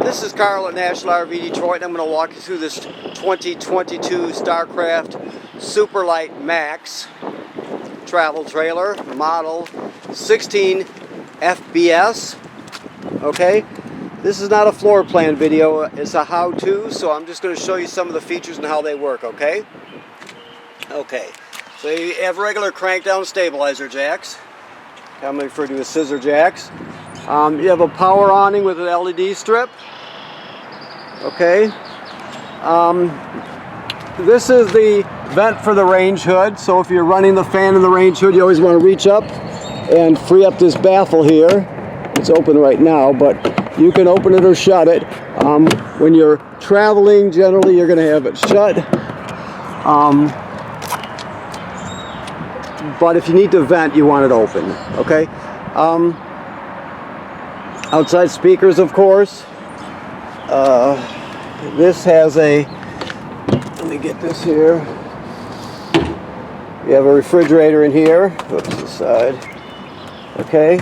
This is Carl at National RV Detroit, and I'm going to walk you through this 2022 Starcraft Super Lite MAXX travel trailer, model 16 FBS. Okay, this is not a floor plan video, it's a how-to, so I'm just going to show you some of the features and how they work, okay? Okay, so you have regular crank down stabilizer jacks. I'm refer to as scissor jacks. You have a power awning with an LED strip. Okay. This is the vent for the range hood. So if you're running the fan in the range hood, you always want to reach up and free up this baffle here. It's open right now, but you can open it or shut it. When you're traveling, generally you're going to have it shut. But if you need to vent, you want it open. Okay. Outside speakers, of course. This has a, let me get this here. You have a refrigerator in here. Oops, this side. Okay.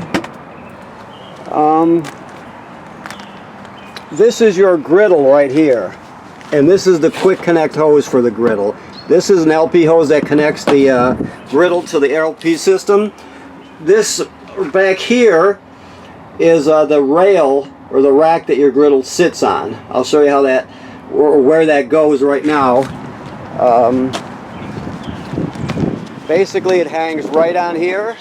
This is your griddle right here. And this is the quick connect hose for the griddle. This is an LP hose that connects the griddle to the LP system. This back here is the rail or the rack that your griddle sits on. I'll show you how that, or where that goes right now. Basically it hangs right on here.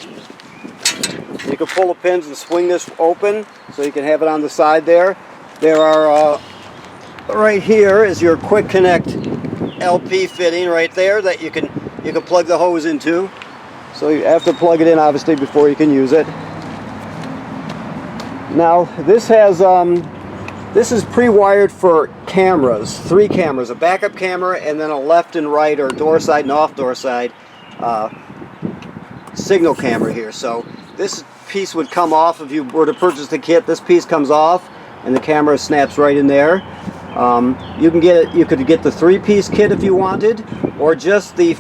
You can pull the pins and swing this open so you can have it on the side there. There are, right here is your quick connect LP fitting right there that you can plug the hose into. So you have to plug it in obviously before you can use it. Now this has this is pre-wired for cameras, 3 cameras, a backup camera and then a left and right or door side and off door side signal camera here. So this piece would come off if you were to purchase the kit. This piece comes off and the camera snaps right in there. You can get it. You could get the 3-piece kit if you wanted, or just the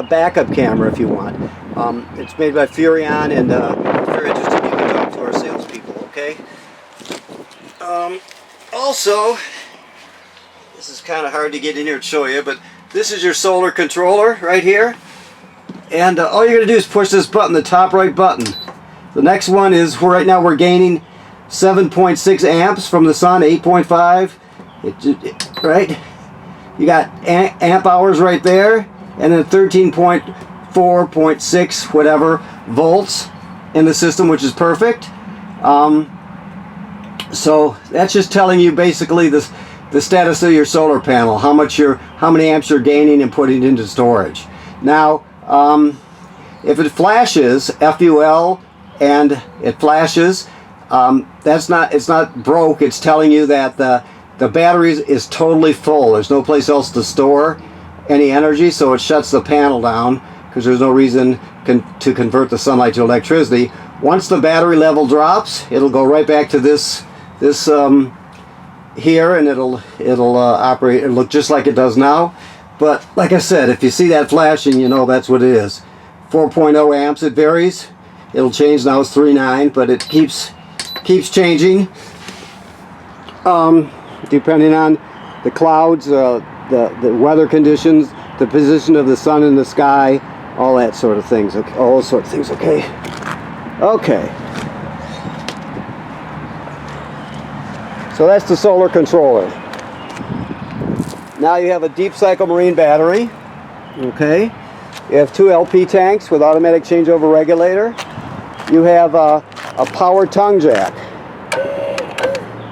backup camera if you want. It's made by Furion, and if you're interested, you can talk to our salespeople. Okay. Also, this is kind of hard to get in here and show you, but this is your solar controller right here, and all you're going to do is push this button, the top right button. The next one is right now we're gaining 7.6 amps from the sun, 8.5. Right, you got amp hours right there, and then 13.4.6 whatever volts in the system, which is perfect. So that's just telling you basically the status of your solar panel, how many amps you're gaining and putting into storage. Now, if it flashes FUL and it flashes, it's not broke. It's telling you that the battery is totally full. There's no place else to store any energy, so it shuts the panel down because there's no reason to convert the sunlight to electricity. Once the battery level drops, it'll go right back to this here, and it'll operate. It'll look just like it does now. But like I said, if you see that flashing, you know that's what it is. 4.0 amps. It varies. It'll change now. It's 3.9, but it keeps changing. Depending on the clouds, the weather conditions, the position of the sun in the sky, all that sort of things. Okay, all those sort of things. Okay. Okay. So that's the solar controller. Now you have a deep cycle marine battery. Okay. You have 2 LP tanks with automatic changeover regulator. You have a power tongue jack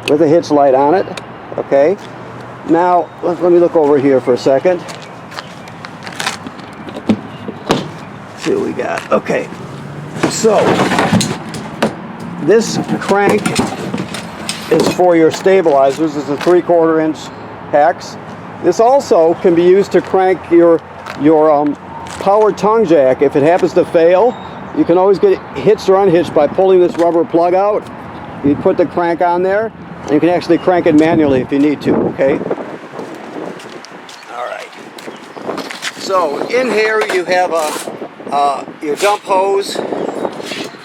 with a hitch light on it. Okay, now let me look over here for a second. Let's see what we got. Okay, so this crank is for your stabilizers. It's a 3/4 inch hex. This also can be used to crank your power tongue jack. If it happens to fail, you can always get it hitched or unhitched by pulling this rubber plug out. You put the crank on there, and you can actually crank it manually if you need to, okay? All right. So in here you have your dump hose.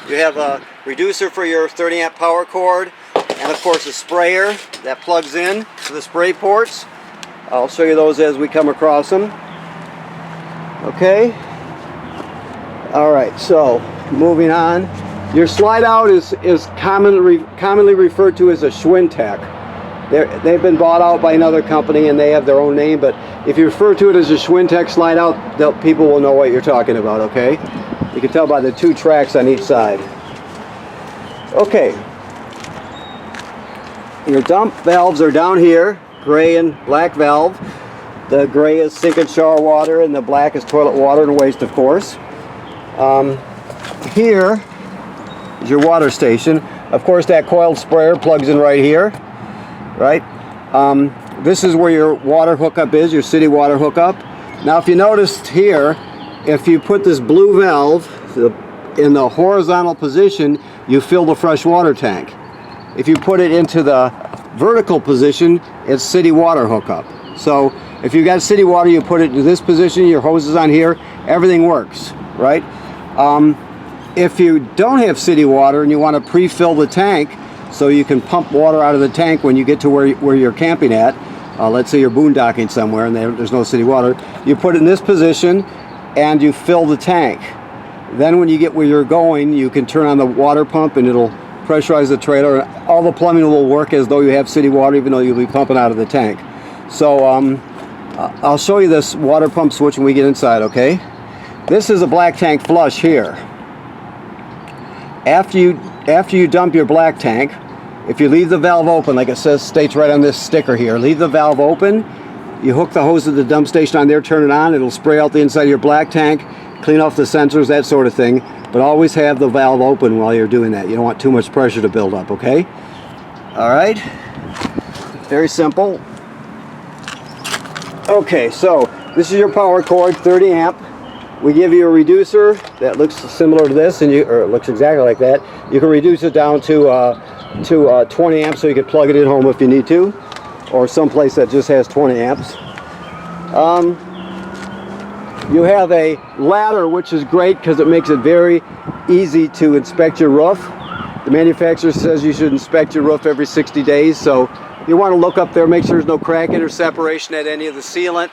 You have a reducer for your 30 amp power cord. And of course a sprayer that plugs in to the spray ports. I'll show you those as we come across them. Okay. Alright, so moving on. Your slide out is commonly referred to as a Schwintek. They've been bought out by another company and they have their own name, but if you refer to it as a Schwintek slide out, people will know what you're talking about, okay? You can tell by the 2 tracks on each side. Okay. Your dump valves are down here, gray and black valve. The gray is sink and shower water and the black is toilet water and waste, of course. Here is your water station. Of course, that coiled sprayer plugs in right here, right? This is where your water hookup is, your city water hookup. Now, if you noticed here, if you put this blue valve in the horizontal position, you fill the fresh water tank. If you put it into the vertical position, it's city water hookup. So if you got city water, you put it in this position, your hose is on here, everything works, right? If you don't have city water and you want to pre-fill the tank so you can pump water out of the tank when you get to where you're camping at, let's say you're boondocking somewhere and there's no city water, you put it in this position and you fill the tank. Then when you get where you're going, you can turn on the water pump and it'll pressurize the trailer. All the plumbing will work as though you have city water, even though you'll be pumping out of the tank. So I'll show you this water pump switch when we get inside, okay? This is a black tank flush here. After you dump your black tank, if you leave the valve open, like it states right on this sticker here, leave the valve open, you hook the hose to the dump station on there, turn it on, it'll spray out the inside of your black tank, clean off the sensors, that sort of thing, but always have the valve open while you're doing that. You don't want too much pressure to build up, okay? Alright, very simple. Okay, so this is your power cord, 30 amp. We give you a reducer that looks similar to this, or it looks exactly like that. You can reduce it down to 20 amps so you can plug it in home if you need to, or someplace that just has 20 amps. You have a ladder, which is great because it makes it very easy to inspect your roof. The manufacturer says you should inspect your roof every 60 days, so you want to look up there, make sure there's no cracking or separation at any of the sealant.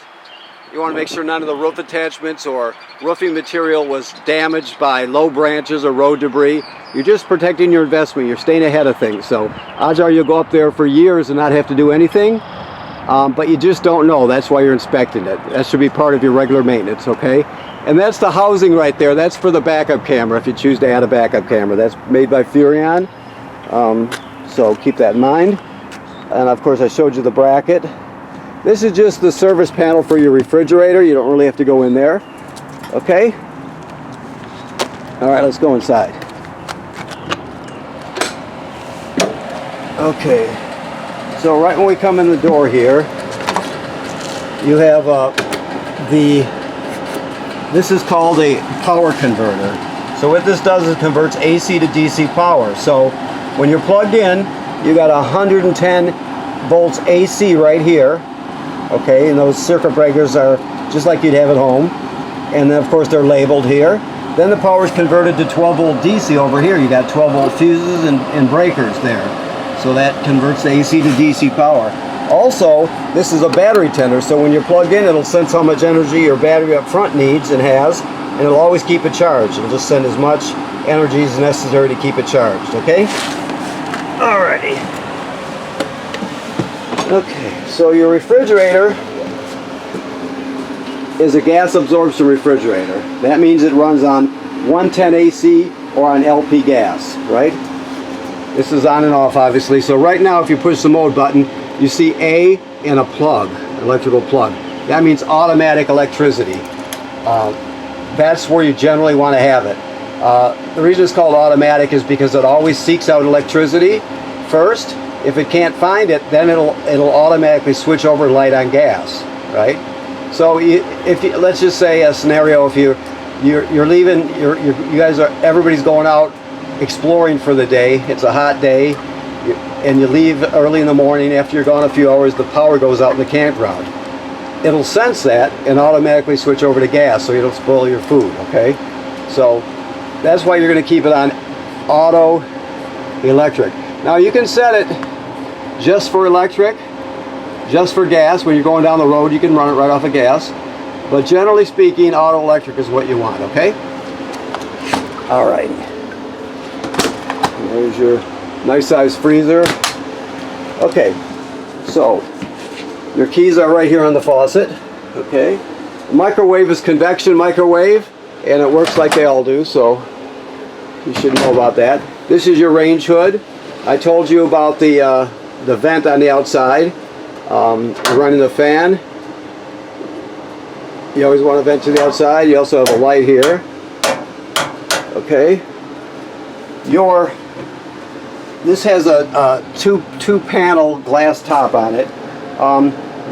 You want to make sure none of the roof attachments or roofing material was damaged by low branches or road debris. You're just protecting your investment. You're staying ahead of things. So odds are you'll go up there for years and not have to do anything, but you just don't know. That's why you're inspecting it. That should be part of your regular maintenance, okay? And that's the housing right there. That's for the backup camera if you choose to add a backup camera. That's made by Furrion, so keep that in mind. And of course I showed you the bracket. This is just the service panel for your refrigerator. You don't really have to go in there. Okay? Alright, let's go inside. Okay. So right when we come in the door here, you have this is called a power converter. So what this does is it converts AC to DC power. So when you're plugged in, you got 110 volts AC right here. Okay, and those circuit breakers are just like you'd have at home, and then of course they're labeled here. Then the power is converted to 12 volt DC over here. You got 12 volt fuses and breakers there, so that converts the AC to DC power. Also, this is a battery tender, so when you're plugged in, it'll sense how much energy your battery up front needs and has, and it'll always keep it charged. It'll just send as much energy as necessary to keep it charged. Okay. Alrighty. Okay, so your refrigerator is a gas absorption refrigerator. That means it runs on 110 AC or on LP gas, right? This is on and off, obviously. So right now, if you push the mode button, you see A and a plug, electrical plug. That means automatic electricity. That's where you generally want to have it. The reason it's called automatic is because it always seeks out electricity first. If it can't find it, then it'll automatically switch over to light on gas, right? So let's just say a scenario, if you're leaving, everybody's going out exploring for the day. It's a hot day, and you leave early in the morning. After you're gone a few hours, the power goes out in the campground. It'll sense that and automatically switch over to gas, so you don't spoil your food. Okay, so that's why you're going to keep it on auto electric. Now you can set it just for electric, just for gas. When you're going down the road, you can run it right off of gas. But generally speaking, auto electric is what you want, okay? All right. There's your nice size freezer. Okay, so your keys are right here on the faucet, okay? The microwave is convection microwave, and it works like they all do, so you should know about that. This is your range hood. I told you about the vent on the outside. Running the fan. You always want to vent to the outside. You also have a light here. Okay. This has a two panel glass top on it.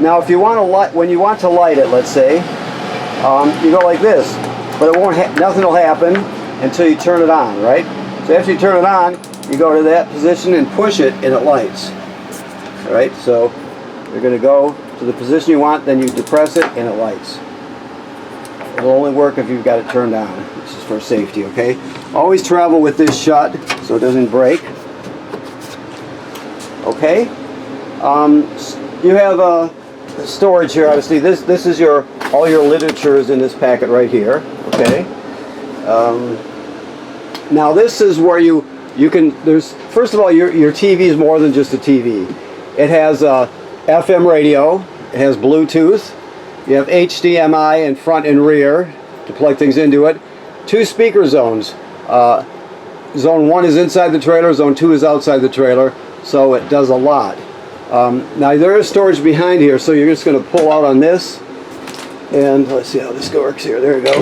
Now, if you want to light, when you want to light it, let's say, you go like this, but it won't. Nothing will happen until you turn it on, right? So after you turn it on, you go to that position and push it, and it lights. All right. So you're going to go to the position you want, then you depress it, and it lights. It'll only work if you've got it turned on. This is for safety, okay? Always travel with this shut so it doesn't break. Okay? You have storage here, obviously. This is all your literature is in this packet right here, okay? Now this is where you can, first of all, your TV is more than just a TV. It has FM radio, it has Bluetooth, you have HDMI in front and rear to plug things into it. 2 speaker zones. Zone 1 is inside the trailer, zone 2 is outside the trailer, so it does a lot. Now there is storage behind here, so you're just going to pull out on this, and let's see how this works here. There you go.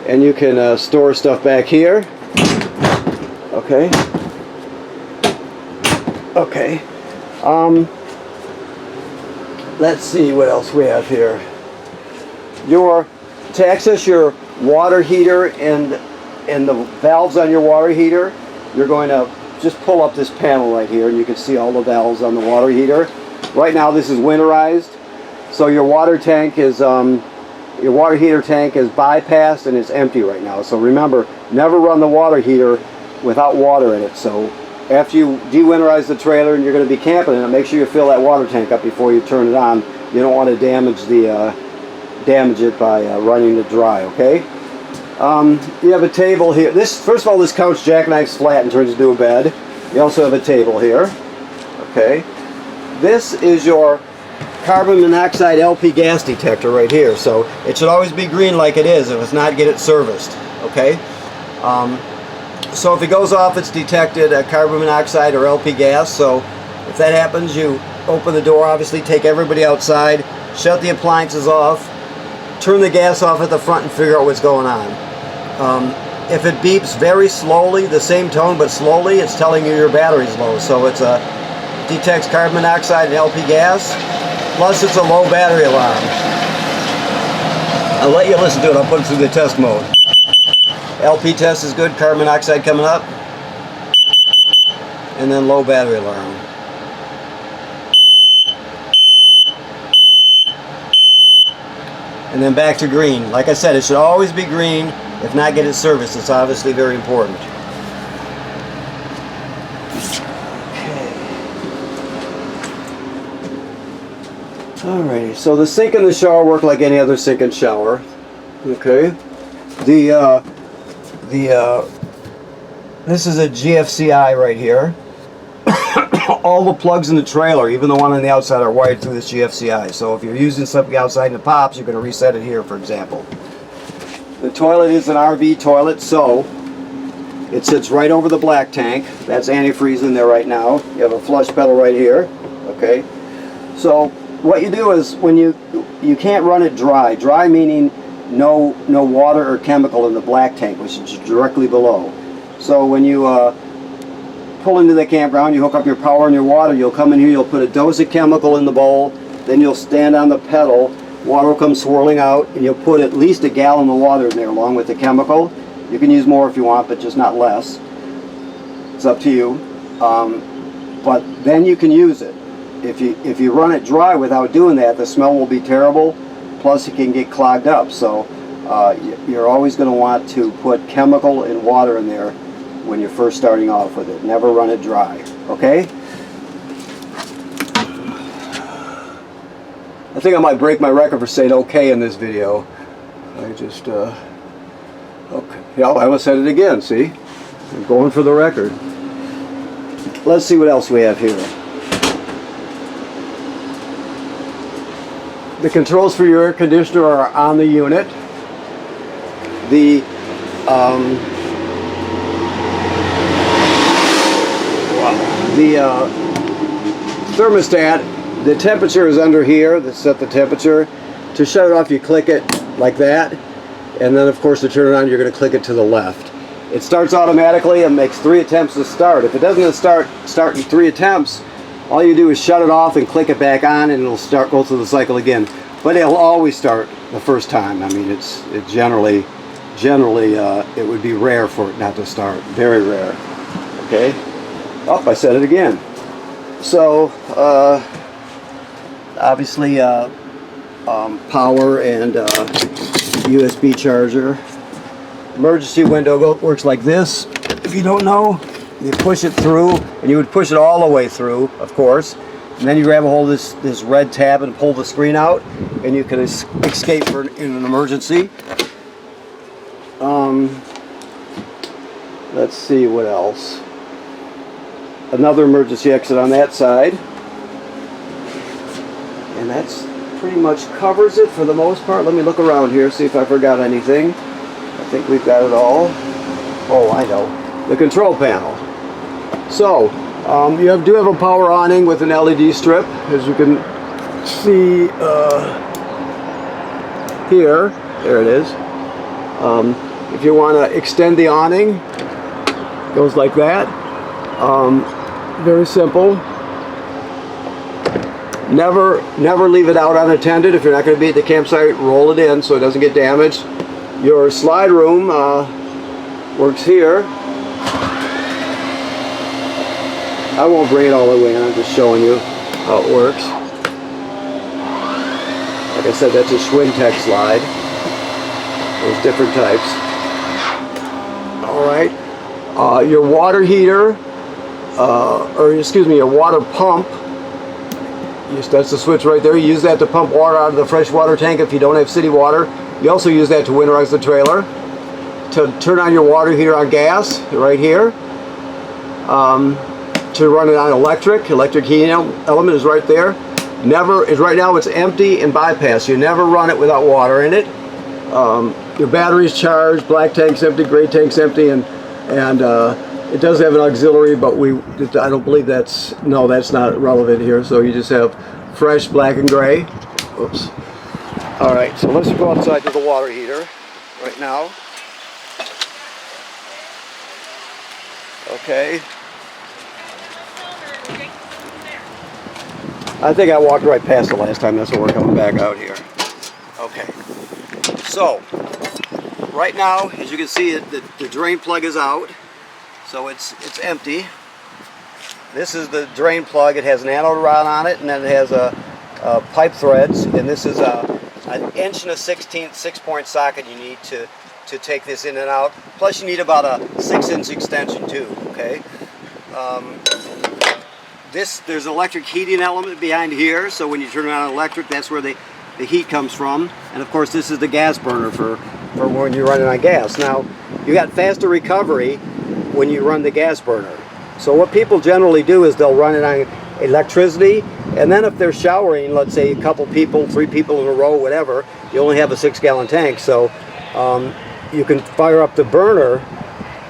And you can store stuff back here. Okay. Okay. Let's see what else we have here. To access your water heater and the valves on your water heater, you're going to just pull up this panel right here, and you can see all the valves on the water heater. Right now this is winterized, so your water heater tank is bypassed and it's empty right now. So remember, never run the water heater without water in it. So after you de-winterize the trailer and you're going to be camping in it, make sure you fill that water tank up before you turn it on. You don't want to damage it by running it dry, okay? You have a table here. First of all, this couch jackknifes flat and turns into a bed. You also have a table here, okay? This is your carbon monoxide LP gas detector right here. So it should always be green like it is. If it's not, get it serviced, okay? So if it goes off, it's detected carbon monoxide or LP gas. So if that happens, you open the door, obviously take everybody outside, shut the appliances off, turn the gas off at the front and figure out what's going on. If it beeps very slowly, the same tone but slowly, it's telling you your battery's low. So it's detects carbon monoxide and LP gas, plus it's a low battery alarm. I'll let you listen to it. I'll put it through the test mode. LP test is good, carbon monoxide coming up, and then low battery alarm. And then back to green. Like I said, it should always be green. If not, get it serviced. It's obviously very important. Okay. Alrighty, so the sink and the shower work like any other sink and shower. Okay. This is a GFCI right here. All the plugs in the trailer, even the one on the outside, are wired through this GFCI. So if you're using something outside and it pops, you're going to reset it here, for example. The toilet is an RV toilet, so it sits right over the black tank. That's antifreeze in there right now. You have a flush pedal right here. Okay. So what you do is when you can't run it dry. Dry meaning no water or chemical in the black tank, which is directly below. So when you pull into the campground, you hook up your power and your water, you'll come in here, you'll put a dose of chemical in the bowl, then you'll stand on the pedal, water will come swirling out, and you'll put at least a gallon of water in there along with the chemical. You can use more if you want, but just not less. It's up to you. But then you can use it. If you run it dry without doing that, the smell will be terrible, plus it can get clogged up. So you're always going to want to put chemical and water in there when you're first starting off with it. Never run it dry, okay? I think I might break my record for saying okay in this video. I just, okay. Yeah, I almost said it again, see? I'm going for the record. Let's see what else we have here. The controls for your air conditioner are on the unit. The thermostat, the temperature is under here. That set the temperature. To shut it off, you click it like that, and then of course to turn it on, you're going to click it to the left. It starts automatically and makes 3 attempts to start. If it doesn't start in 3 attempts, all you do is shut it off and click it back on, and it'll go through the cycle again. But it'll always start the first time. I mean, it generally it would be rare for it not to start. Very rare. Okay. Oh, I said it again. So obviously power and USB charger. Emergency window works like this. If you don't know, you push it through, and you would push it all the way through, of course. And then you grab a hold of this red tab and pull the screen out, and you can escape in an emergency. Let's see what else. Another emergency exit on that side. And that's pretty much covers it for the most part. Let me look around here, see if I forgot anything. I think we've got it all. Oh, I know. The control panel. So, you do have a power awning with an LED strip, as you can see here. There it is. If you want to extend the awning, it goes like that. Very simple. Never leave it out unattended. If you're not going to be at the campsite, roll it in so it doesn't get damaged. Your slide room works here. I won't bring it all the way in, I'm just showing you how it works. Like I said, that's a Schwintek slide. There's different types. Alright. Your water heater, your water pump. That's the switch right there. You use that to pump water out of the fresh water tank if you don't have city water. You also use that to winterize the trailer. To turn on your water heater on gas, right here. To run it on electric heating element is right there. Right now it's empty and bypass. You never run it without water in it. Your battery's charged, black tank's empty, gray tank's empty, and it does have an auxiliary, but I don't believe that's not relevant here. So you just have fresh black and gray. Oops. All right, so let's go outside to the water heater right now. Okay. I think I walked right past it last time. That's why we're coming back out here. Okay. So, right now, as you can see, the drain plug is out. So it's empty. This is the drain plug. It has an anode rod on it, and then it has pipe threads. And this is an 1 1/16" 6-point socket you need to take this in and out. Plus, you need about a 6-inch extension too. Okay. There's an electric heating element behind here, so when you turn it on electric, that's where the heat comes from. And of course, this is the gas burner for when you're running on gas. Now, you got faster recovery when you run the gas burner. So what people generally do is they'll run it on electricity, and then if they're showering, let's say a couple people, 3 people in a row, whatever, you only have a 6-gallon tank, so you can fire up the burner,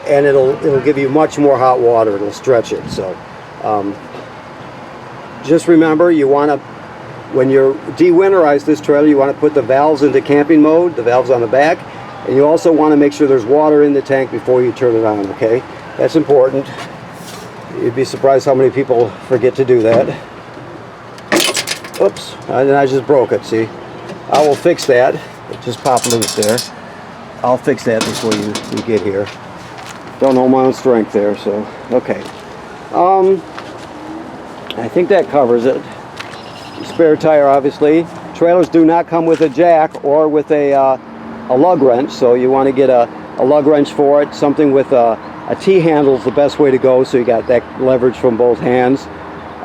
and it'll give you much more hot water. It'll stretch it. So. Just remember, you want to, when you de-winterize this trailer, you want to put the valves into camping mode, the valves on the back, and you also want to make sure there's water in the tank before you turn it on, okay? That's important. You'd be surprised how many people forget to do that. Oops, and I just broke it, see? I will fix that. It just popped loose there. I'll fix that before you get here. Don't know my own strength there, so, okay. I think that covers it. Spare tire, obviously. Trailers do not come with a jack or with a lug wrench, so you want to get a lug wrench for it. Something with a T-handle is the best way to go, so you got that leverage from both hands.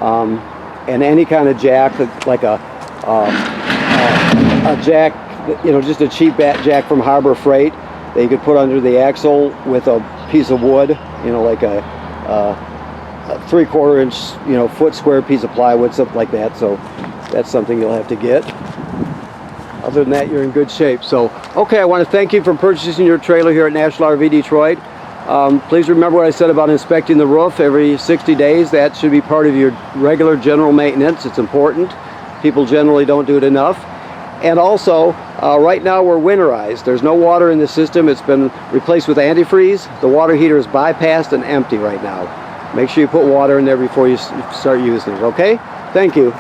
And any kind of jack, like a a jack, you know, just a cheap bat jack from Harbor Freight that you could put under the axle with a piece of wood, you know, like a 3/4 inch, you know, foot square piece of plywood, something like that. So that's something you'll have to get. Other than that, you're in good shape. So, okay, I want to thank you for purchasing your trailer here at National RV Detroit. Please remember what I said about inspecting the roof every 60 days. That should be part of your regular general maintenance. It's important. People generally don't do it enough. And also, right now we're winterized. There's no water in the system. It's been replaced with antifreeze. The water heater is bypassed and empty right now. Make sure you put water in there before you start using it, okay? Thank you.